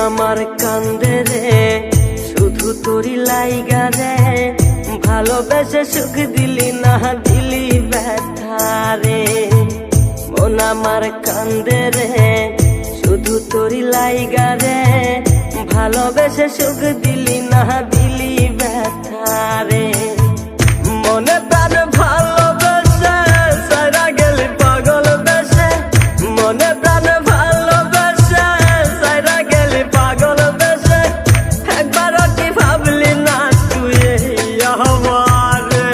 আমার কান্দে রে শুধু তোরি লাইগা রে, ভালোবেসে সুখ দিলি না দিলি ব্যথা রে। মন আমার কান্দে রে শুধু তোরি লাইগা রে, ভালোবেসে সুখ দিলি না দিলি ব্যথা রে। মনে প্রাণ ভালোবেসে সারা গেলি পাগল বেশে, মনে প্রাণ ভালোবেসে সারা গেলি পাগল বেশে। একবার কি ভাবলি না তুই আমার রে?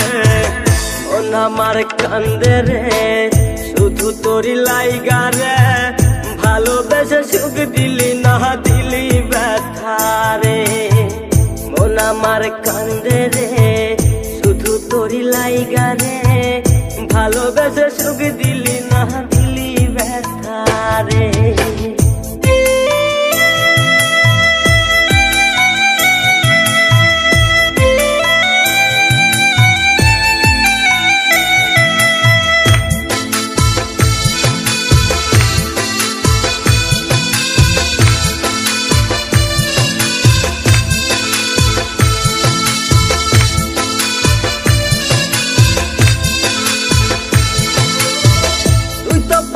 মন আমার কান্দে রে শুধু তোরি লাইগা রে, ভালোবেসে সুখ দিলি না দিলি ব্যথা রে। মন আমার কান্দে রে শুধু তোরি লাইগা রে, ভালোবেসে সুখ দিলি না দিলি ব্যথা রে।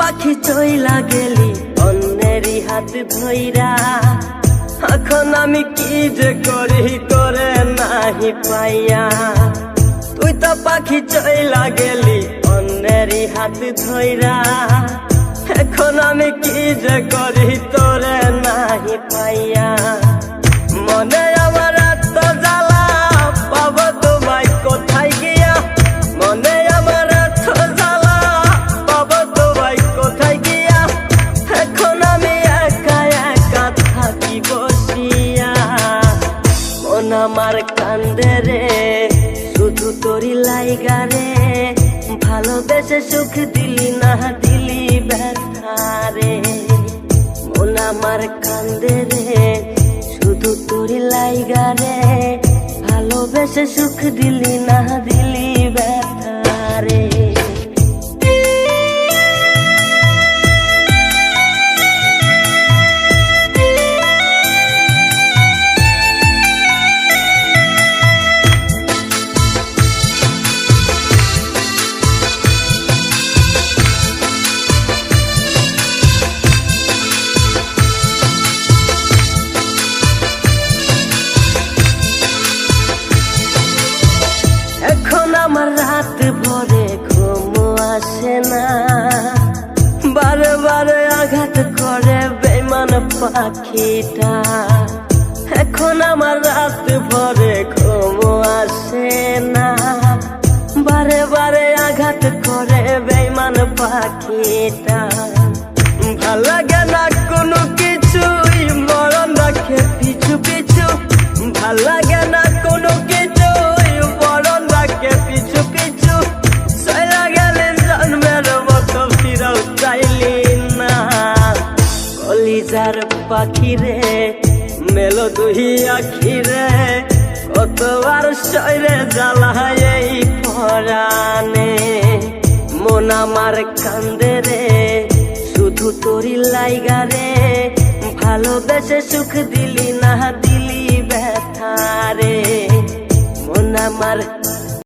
পাখি চইলা গেলি অন্যেরই হাত ধইরা, এখন আমি কি যে করি করে নাহি পাইয়া। তুই তো পাখি চইলা গেলি অন্যেরই হাত ধইরা, এখন আমি কি যে করি তোরে নাহি পাইয়া। মনে আমার এত জ্বালা পাবো তোমায় কোথায় গিয়া, মনে আমার এত জ্বালা পাবো তোমায় কোথায় গিয়া। এখন আমি একা একা থাকি বসিয়া। মন আমার কান্দে রে শুধু তোরি লাইগা রে, ভালোবেসে সুখ দিলি না দিলি ব্যথা রে। মন আমার কান্দে রে শুধু তোরি লাইগা রে, ভালোবেসে সুখ দিলি না দিলি ব্যথা রে। এখন আমার রাত ভরে ঘুম আসে না, বারে বারে আঘাত করে বেমান পাখিটা। এখন আমার রাত ভরে ঘুম আসে না, বারে বারে আঘাত করে বেমান পাখিটা। ভাল লাগে না কোনো কিছুই মরণ রাখে পিছু পিছু, ভাল লাগে না কোনো কিছুই মরণ রাখে পিছু পিছু। চলা গেলে জন্মের মতো ফিরাও চাইলি না, কলিজার পাখি রে মেলো দুই আখি রে। কতবার শরীরে জ্বালায় এই পরাণে, মন আমার কান্দে রে শুধু তোরি লাইগা রে, ভালোবেসে সুখ দিলি না দিলি ব্যথা রে। মন আমার